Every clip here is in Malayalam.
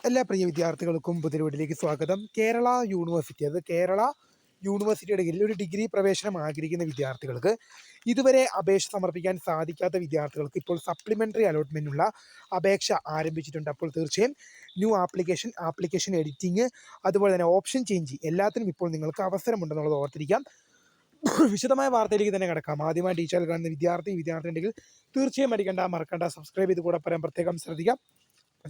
എല്ലാ പ്രിയ വിദ്യാർത്ഥികൾക്കും പുതിയ വീട്ടിലേക്ക് സ്വാഗതം. കേരള യൂണിവേഴ്സിറ്റിയുടെ കീഴിൽ ഒരു ഡിഗ്രി പ്രവേശനം ആഗ്രഹിക്കുന്ന വിദ്യാർത്ഥികൾക്ക് ഇതുവരെ അപേക്ഷ സമർപ്പിക്കാൻ സാധിക്കാത്ത വിദ്യാർത്ഥികൾക്ക് ഇപ്പോൾ സപ്ലിമെൻ്ററി അലോട്ട്മെൻറ്റിനുള്ള അപേക്ഷ ആരംഭിച്ചിട്ടുണ്ട്. അപ്പോൾ തീർച്ചയായും ന്യൂ ആപ്ലിക്കേഷൻ എഡിറ്റിംഗ്, അതുപോലെ തന്നെ ഓപ്ഷൻ ചേഞ്ച് എല്ലാത്തിനും ഇപ്പോൾ നിങ്ങൾക്ക് അവസരമുണ്ടെന്നുള്ളത് ഓർത്തിരിക്കാം. വിശദമായ വാർത്തയിലേക്ക് തന്നെ കിടക്കാം. ആദ്യമായി ടീച്ചർ കാണുന്ന വിദ്യാർത്ഥി ഉണ്ടെങ്കിൽ തീർച്ചയായും മറക്കണ്ട സബ്സ്ക്രൈബ് ചെയ്ത് കൂടെ പറയാൻ പ്രത്യേകം ശ്രദ്ധിക്കാം.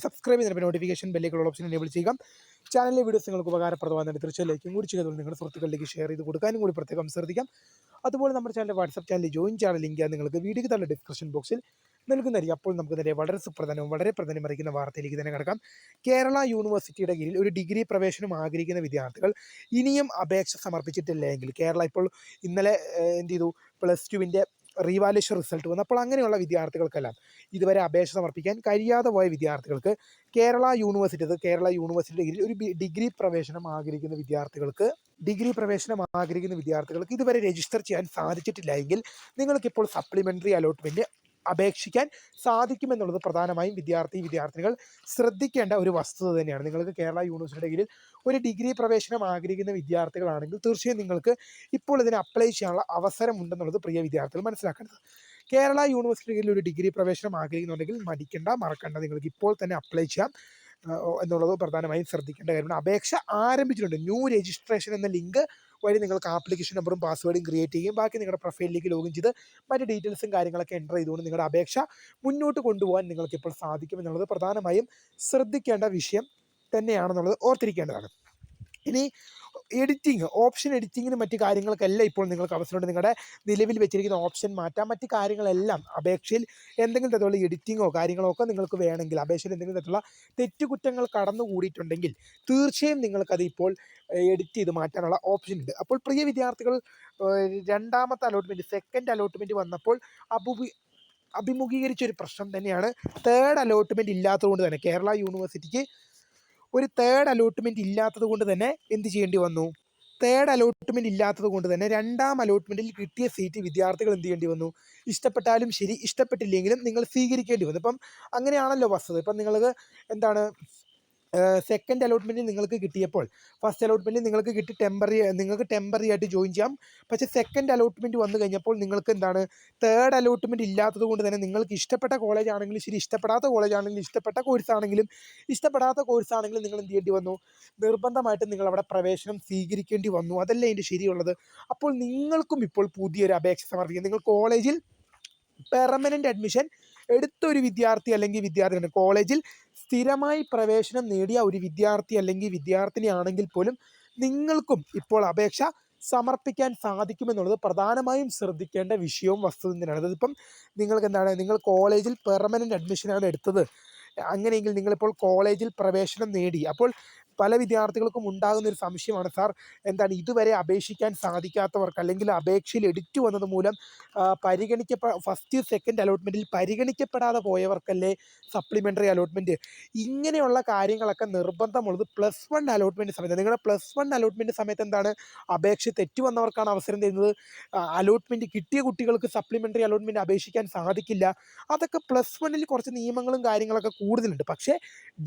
സബ്സ്ക്രൈബ് ചെയ്യുന്നതിന് നോട്ടിഫിക്കേഷൻ ബെല്ലേക്കുള്ള ഓപ്ഷൻ എനേബിൾ ചെയ്യുക. ചാനലിലെ വീഡിയോസ് നിങ്ങൾക്ക് ഉപകാരപ്രദമാകുന്നതിന് തീർച്ചയായും ലൈക്കും കൂടി ചെയ്ത് നിങ്ങളുടെ സുഹൃത്തുക്കളിലേക്ക് ഷെയർ ചെയ്ത് കൊടുക്കാനും കൂടി പ്രത്യേകം ശ്രദ്ധിക്കാം. അതുപോലെ നമ്മുടെ ചാനലിൻ്റെ വാട്സപ്പ് ചാനലിൽ ജോയിൻ ചാനൽ ലിങ്ക് നിങ്ങൾക്ക് വീഡിയോയ്ക്ക് തന്നെ ഡിസ്ക്രിപ്ഷൻ ബോക്സിൽ നൽകുന്നതായിരിക്കും. അപ്പോൾ നമുക്ക് തന്നെ വളരെ പ്രധാനമറിയിക്കുന്ന വാർത്തയിലേക്ക് തന്നെ കിടക്കാം. കേരള യൂണിവേഴ്സിറ്റിയുടെ കീഴിൽ ഒരു ഡിഗ്രി പ്രവേശനം ആഗ്രഹിക്കുന്ന വിദ്യാർത്ഥികൾ ഇനിയും അപേക്ഷ സമർപ്പിച്ചിട്ടില്ലെങ്കിൽ ഇന്നലെ എന്ത് ചെയ്തു, +2 റീവാലുവേഷൻ റിസൾട്ട് വന്നു. അപ്പോൾ അങ്ങനെയുള്ള വിദ്യാർത്ഥികൾക്കെല്ലാം ഇതുവരെ അപേക്ഷ സമർപ്പിക്കാൻ കഴിയാതെ പോയ വിദ്യാർത്ഥികൾക്ക് കേരള യൂണിവേഴ്സിറ്റിയുടെ കീഴിൽ ഒരു ഡിഗ്രി പ്രവേശനം ആഗ്രഹിക്കുന്ന വിദ്യാർത്ഥികൾക്ക് ഇതുവരെ രജിസ്റ്റർ ചെയ്യാൻ സാധിച്ചിട്ടില്ല എങ്കിൽ നിങ്ങൾക്കിപ്പോൾ സപ്ലിമെൻ്ററി അലോട്ട്മെൻറ്റ് അപേക്ഷിക്കാൻ സാധിക്കുമെന്നുള്ളത് പ്രധാനമായും വിദ്യാർത്ഥിനികൾ ശ്രദ്ധിക്കേണ്ട ഒരു വസ്തുത തന്നെയാണ്. നിങ്ങൾക്ക് കേരള യൂണിവേഴ്സിറ്റിയുടെ കീഴിൽ ഒരു ഡിഗ്രി പ്രവേശനം ആഗ്രഹിക്കുന്ന വിദ്യാർത്ഥികളാണെങ്കിൽ തീർച്ചയായും നിങ്ങൾക്ക് ഇപ്പോൾ ഇതിന് അപ്ലൈ ചെയ്യാനുള്ള അവസരമുണ്ടെന്നുള്ളത് പ്രിയ വിദ്യാർത്ഥികൾ മനസ്സിലാക്കേണ്ടത്. കേരള യൂണിവേഴ്സിറ്റിയുടെ കീഴിൽ ഒരു ഡിഗ്രി പ്രവേശനം ആഗ്രഹിക്കുന്നുണ്ടെങ്കിൽ മറക്കണ്ട, നിങ്ങൾക്ക് ഇപ്പോൾ തന്നെ അപ്ലൈ ചെയ്യാം എന്നുള്ളത് പ്രധാനമായും ശ്രദ്ധിക്കേണ്ട കാര്യമാണ്. അപേക്ഷ ആരംഭിച്ചിട്ടുണ്ട്. ന്യൂ രജിസ്ട്രേഷൻ എന്ന ലിങ്ക് വഴി നിങ്ങൾക്ക് ആപ്ലിക്കേഷൻ നമ്പറും പാസ്വേഡും ക്രിയേറ്റ് ചെയ്യും. ബാക്കി നിങ്ങളുടെ പ്രൊഫൈലിലേക്ക് ലോഗിൻ ചെയ്ത് മറ്റ് ഡീറ്റെയിൽസും കാര്യങ്ങളൊക്കെ എൻ്റർ ചെയ്തുകൊണ്ട് നിങ്ങളുടെ അപേക്ഷ മുന്നോട്ട് കൊണ്ടുപോകാൻ നിങ്ങൾക്കിപ്പോൾ സാധിക്കും എന്നുള്ളത് പ്രധാനമായും ശ്രദ്ധിക്കേണ്ട വിഷയം തന്നെയാണെന്നുള്ളത് ഓർത്തിരിക്കേണ്ടതാണ്. ഇനി ഓപ്ഷൻ എഡിറ്റിങ്ങിനും മറ്റു കാര്യങ്ങൾക്കെല്ലാം ഇപ്പോൾ നിങ്ങൾക്ക് അവസരമുണ്ട്. നിങ്ങളുടെ നിലവിൽ വെച്ചിരിക്കുന്ന ഓപ്ഷൻ മാറ്റാം. മറ്റു കാര്യങ്ങളെല്ലാം അപേക്ഷയിൽ എന്തെങ്കിലും തരത്തിലുള്ള എഡിറ്റിങ്ങോ കാര്യങ്ങളോ ഒക്കെ നിങ്ങൾക്ക് വേണമെങ്കിൽ, അപേക്ഷയിൽ എന്തെങ്കിലും തരത്തിലുള്ള തെറ്റുകുറ്റങ്ങൾ കടന്നുകൂടിയിട്ടുണ്ടെങ്കിൽ തീർച്ചയായും നിങ്ങൾക്കത് ഇപ്പോൾ എഡിറ്റ് ചെയ്ത് മാറ്റാനുള്ള ഓപ്ഷൻ ഉണ്ട്. അപ്പോൾ പ്രിയ വിദ്യാർത്ഥികൾ, രണ്ടാമത്തെ അലോട്ട്മെൻറ്റ്, സെക്കൻഡ് അലോട്ട്മെൻറ്റ് വന്നപ്പോൾ അഭിമുഖീകരിച്ചൊരു പ്രശ്നം തന്നെയാണ് തേർഡ് അലോട്ട്മെൻറ്റ് ഇല്ലാത്തതുകൊണ്ട് തന്നെ. കേരള യൂണിവേഴ്സിറ്റിക്ക് ഒരു തേർഡ് അലോട്ട്മെൻറ്റ് ഇല്ലാത്തത് കൊണ്ട് തന്നെ എന്ത് ചെയ്യേണ്ടി വന്നു? രണ്ടാം അലോട്ട്മെൻറ്റിൽ കിട്ടിയ സീറ്റ് വിദ്യാർത്ഥികൾ എന്ത് ചെയ്യേണ്ടി വന്നു? ഇഷ്ടപ്പെട്ടാലും ശരി, ഇഷ്ടപ്പെട്ടില്ലെങ്കിലും നിങ്ങൾ സ്വീകരിക്കേണ്ടി വന്നു. ഇപ്പം അങ്ങനെയാണല്ലോ വസ്തുത. ഇപ്പം നിങ്ങൾക്ക് സെക്കൻഡ് അലോട്ട്മെൻറ്റിൽ നിങ്ങൾക്ക് കിട്ടിയപ്പോൾ ഫസ്റ്റ് അലോട്ട്മെൻറ്റിൽ നിങ്ങൾക്ക് ടെമ്പററി ആയിട്ട് ജോയിൻ ചെയ്യാം. പക്ഷേ സെക്കൻഡ് അലോട്ട്മെൻറ്റ് വന്നു കഴിഞ്ഞപ്പോൾ നിങ്ങൾക്ക് തേർഡ് അലോട്ട്മെൻറ്റ് ഇല്ലാത്തത് കൊണ്ട് തന്നെ നിങ്ങൾക്ക് ഇഷ്ടപ്പെട്ട കോളേജ് ആണെങ്കിലും ശരി, ഇഷ്ടപ്പെടാത്ത കോഴ്സാണെങ്കിലും നിങ്ങൾ എന്ത് ചെയ്യേണ്ടി വന്നു? നിർബന്ധമായിട്ടും നിങ്ങൾ അവിടെ പ്രവേശനം സ്വീകരിക്കേണ്ടി വന്നു. അതല്ലേ അതിൻ്റെ ശരിയുള്ളത്. അപ്പോൾ നിങ്ങൾക്കും ഇപ്പോൾ പുതിയൊരു അപേക്ഷ സമർപ്പിക്കാം. നിങ്ങൾ കോളേജിൽ പെർമനൻ്റ് അഡ്മിഷൻ എടുത്ത ഒരു വിദ്യാർത്ഥി അല്ലെങ്കിൽ വിദ്യാർത്ഥിനി, കോളേജിൽ സ്ഥിരമായി പ്രവേശനം നേടിയ ഒരു വിദ്യാർത്ഥി അല്ലെങ്കിൽ വിദ്യാർത്ഥിനി ആണെങ്കിൽ പോലും നിങ്ങൾക്കും ഇപ്പോൾ അപേക്ഷ സമർപ്പിക്കാൻ സാധിക്കുമെന്നുള്ളത് പ്രധാനമായും ശ്രദ്ധിക്കേണ്ട വിഷയവും വസ്തുത തന്നെയാണ്. അതിപ്പം നിങ്ങൾ കോളേജിൽ പെർമനൻ്റ് അഡ്മിഷനാണ് എടുത്തത്, അങ്ങനെയെങ്കിൽ നിങ്ങളിപ്പോൾ കോളേജിൽ പ്രവേശനം നേടി. അപ്പോൾ പല വിദ്യാർത്ഥികൾക്കും ഉണ്ടാകുന്ന ഒരു സംശയമാണ്, സാർ ഇതുവരെ അപേക്ഷിക്കാൻ സാധിക്കാത്തവർക്ക് അല്ലെങ്കിൽ അപേക്ഷയിൽ എഡിറ്റ് വന്നത് മൂലം ഫസ്റ്റ് സെക്കൻഡ് അലോട്ട്മെൻറ്റിൽ പരിഗണിക്കപ്പെടാതെ പോയവർക്കല്ലേ സപ്ലിമെൻ്ററി അലോട്ട്മെൻറ്റ്? ഇങ്ങനെയുള്ള കാര്യങ്ങളൊക്കെ നിർബന്ധമുള്ളത് +1 അലോട്ട്മെൻറ്റ് സമയത്ത്. നിങ്ങളുടെ +1 അലോട്ട്മെൻറ്റ് സമയത്ത് അപേക്ഷ തെറ്റു വന്നവർക്കാണ് അവസരം തരുന്നത്. അലോട്ട്മെൻറ്റ് കിട്ടിയ കുട്ടികൾക്ക് സപ്ലിമെൻ്ററി അലോട്ട്മെൻറ്റ് അപേക്ഷിക്കാൻ സാധിക്കില്ല. അതൊക്കെ +1 കുറച്ച് നിയമങ്ങളും കാര്യങ്ങളൊക്കെ കൂടുതലുണ്ട്. പക്ഷേ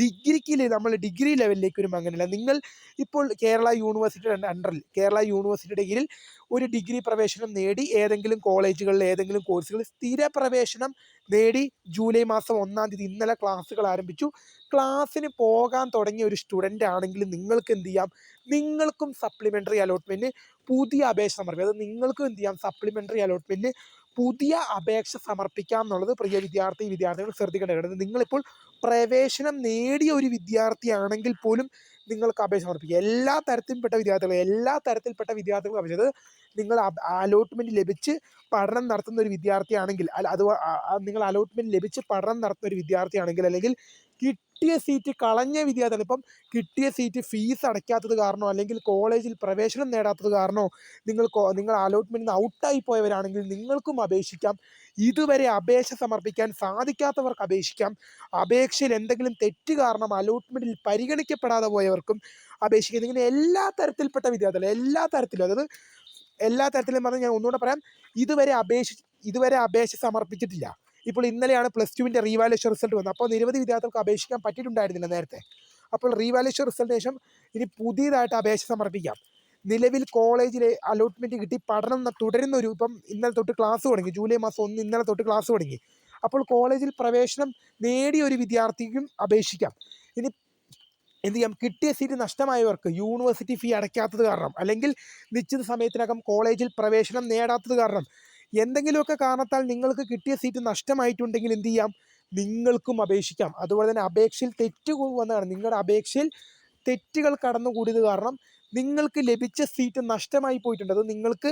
ഡിഗ്രി ലെവലിലേക്ക് വരുമ്പോൾ അങ്ങനെയല്ല. നിങ്ങൾ ഇപ്പോൾ കേരള യൂണിവേഴ്സിറ്റിയുടെ കീഴിൽ ഒരു ഡിഗ്രി പ്രവേശനം നേടി ഏതെങ്കിലും കോളേജുകളിൽ ഏതെങ്കിലും കോഴ്സുകളിൽ സ്ഥിര പ്രവേശനം നേടി ജൂലൈ മാസം 1-ാം തീയതി ഇന്നലെ ക്ലാസ്സുകൾ ആരംഭിച്ചു. ക്ലാസ്സിന് പോകാൻ തുടങ്ങിയ ഒരു സ്റ്റുഡൻ്റ് ആണെങ്കിൽ നിങ്ങൾക്ക് എന്ത് ചെയ്യാം? നിങ്ങൾക്കും സപ്ലിമെൻ്ററി അലോട്ട്മെൻറ്റ് പുതിയ അപേക്ഷ സമർപ്പിക്കാം. അത് നിങ്ങൾക്കും എന്ത് ചെയ്യാം? സപ്ലിമെൻ്ററി അലോട്ട്മെൻറ്റ് പുതിയ അപേക്ഷ സമർപ്പിക്കാം എന്നുള്ളത് പ്രിയ വിദ്യാർത്ഥികൾ ശ്രദ്ധിക്കേണ്ടത്. നിങ്ങളിപ്പോൾ പ്രവേശനം നേടിയ ഒരു വിദ്യാർത്ഥിയാണെങ്കിൽ പോലും നിങ്ങൾക്ക് അപേക്ഷ സമർപ്പിക്കുക. എല്ലാ തരത്തിൽപ്പെട്ട വിദ്യാർത്ഥികൾക്കും അപേക്ഷ. നിങ്ങൾ അലോട്ട്മെൻറ്റ് ലഭിച്ച് പഠനം നടത്തുന്ന ഒരു വിദ്യാർത്ഥിയാണെങ്കിൽ, നിങ്ങൾ അലോട്ട്മെൻറ്റ് ലഭിച്ച് പഠനം നടത്തുന്ന ഒരു വിദ്യാർത്ഥിയാണെങ്കിൽ, അല്ലെങ്കിൽ കിട്ടിയ സീറ്റ് കളഞ്ഞ വിദ്യാർത്ഥിയാണ്, ഇപ്പം കിട്ടിയ സീറ്റ് ഫീസ് അടയ്ക്കാത്തത് കാരണമോ അല്ലെങ്കിൽ കോളേജിൽ പ്രവേശനം നേടാത്തത് കാരണമോ നിങ്ങൾ അലോട്ട്മെൻറ്റിൽ ഔട്ടായി പോയവരാണെങ്കിൽ നിങ്ങൾക്കും അപേക്ഷിക്കാം. ഇതുവരെ അപേക്ഷ സമർപ്പിക്കാൻ സാധിക്കാത്തവർക്ക് അപേക്ഷിക്കാം. അപേക്ഷയിൽ എന്തെങ്കിലും തെറ്റ് കാരണം അലോട്ട്മെൻറ്റിൽ പരിഗണിക്കപ്പെടാതെ പോയവർക്കും അപേക്ഷിക്കാം. ഇങ്ങനെ എല്ലാ തരത്തിലും, പറഞ്ഞാൽ ഞാൻ ഒന്നുകൂടെ പറയാം, ഇതുവരെ അപേക്ഷ സമർപ്പിച്ചിട്ടില്ല. ഇപ്പോൾ ഇന്നലെയാണ് +2 റീവാലുവേഷൻ റിസൾട്ട് വന്നത്. അപ്പോൾ നിരവധി വിദ്യാർത്ഥികൾക്ക് അപേക്ഷിക്കാൻ പറ്റിയിട്ടുണ്ടായിരുന്നില്ല നേരത്തെ. അപ്പോൾ റീവാലുവേഷൻ റിസൾട്ടിന് ശേഷം ഇനി പുതിയതായിട്ട് അപേക്ഷ സമർപ്പിക്കാം. നിലവിൽ കോളേജിലെ അലോട്ട്മെൻറ്റ് കിട്ടി പഠനം തുടരുന്ന ഒരു ഇപ്പം ഇന്നലെ തൊട്ട് ക്ലാസ് തുടങ്ങി, ജൂലൈ മാസം 1 ഇന്നലെ തൊട്ട് ക്ലാസ് തുടങ്ങി. അപ്പോൾ കോളേജിൽ പ്രവേശനം നേടിയ ഒരു വിദ്യാർത്ഥിക്കും അപേക്ഷിക്കാം. ഇനി എന്ത് ചെയ്യാം, കിട്ടിയ സീറ്റ് നഷ്ടമായവർക്ക് യൂണിവേഴ്സിറ്റി ഫീ അടയ്ക്കാത്തത് കാരണം, അല്ലെങ്കിൽ നിശ്ചിത സമയത്തിനകം കോളേജിൽ പ്രവേശനം നേടാത്തത് കാരണം, എന്തെങ്കിലുമൊക്കെ കാരണത്താൽ നിങ്ങൾക്ക് കിട്ടിയ സീറ്റ് നഷ്ടമായിട്ടുണ്ടെങ്കിൽ എന്ത് ചെയ്യാം, നിങ്ങൾക്കും അപേക്ഷിക്കാം. അതുപോലെ തന്നെ അപേക്ഷയിൽ തെറ്റ് വന്നതാണ്, നിങ്ങളുടെ അപേക്ഷയിൽ തെറ്റുകൾ കടന്നുകൂടിയത് കാരണം നിങ്ങൾക്ക് ലഭിച്ച സീറ്റ് നഷ്ടമായി പോയിട്ടുണ്ട്. അത് നിങ്ങൾക്ക്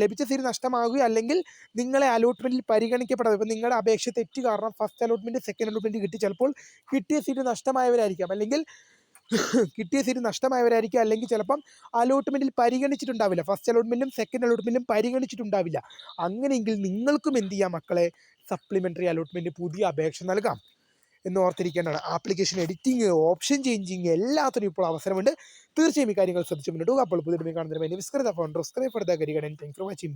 ലഭിച്ച സീറ്റ് നഷ്ടമാകുകയോ അല്ലെങ്കിൽ നിങ്ങളെ അലോട്ട്മെൻറ്റിൽ പരിഗണിക്കപ്പെടാതെ, ഇപ്പം നിങ്ങളുടെ അപേക്ഷ തെറ്റ് കാരണം ഫസ്റ്റ് അലോട്ട്മെൻറ്റ് സെക്കൻഡ് അലോട്ട്മെൻറ്റ് കിട്ടി, ചിലപ്പോൾ കിട്ടിയ സീറ്റ് നഷ്ടമായവരായിരിക്കാം, അല്ലെങ്കിൽ അല്ലെങ്കിൽ ചിലപ്പം അലോട്ട്മെൻറ്റിൽ പരിഗണിച്ചിട്ടുണ്ടാവില്ല, ഫസ്റ്റ് അലോട്ട്മെൻറ്റിലും സെക്കൻഡ് അലോട്ട്മെൻറ്റിലും പരിഗണിച്ചിട്ടുണ്ടാവില്ല. അങ്ങനെയെങ്കിൽ നിങ്ങൾക്കും എന്ത് ചെയ്യാം മക്കളെ, സപ്ലിമെൻ്ററി അലോട്ട്മെൻറ്റ് പുതിയ അപേക്ഷ നൽകാം എന്ന് ഓർത്തിരിക്കേണ്ടതാണ്. ആപ്ലിക്കേഷൻ എഡിറ്റിംഗ്, ഓപ്ഷൻ ചേഞ്ചിങ് എല്ലാത്തിനും ഇപ്പോൾ അവസരമുണ്ട്. തീർച്ചയായും ഈ കാര്യങ്ങൾ ശ്രദ്ധിച്ച് മുന്നോട്ട് പോകുക. അപ്പോൾ പുതിയ കാണുന്നതിന് വേണ്ടി വിസ്കൃത ഫോൺ ഫോർ ദ കരികടൻ. Thank for watching.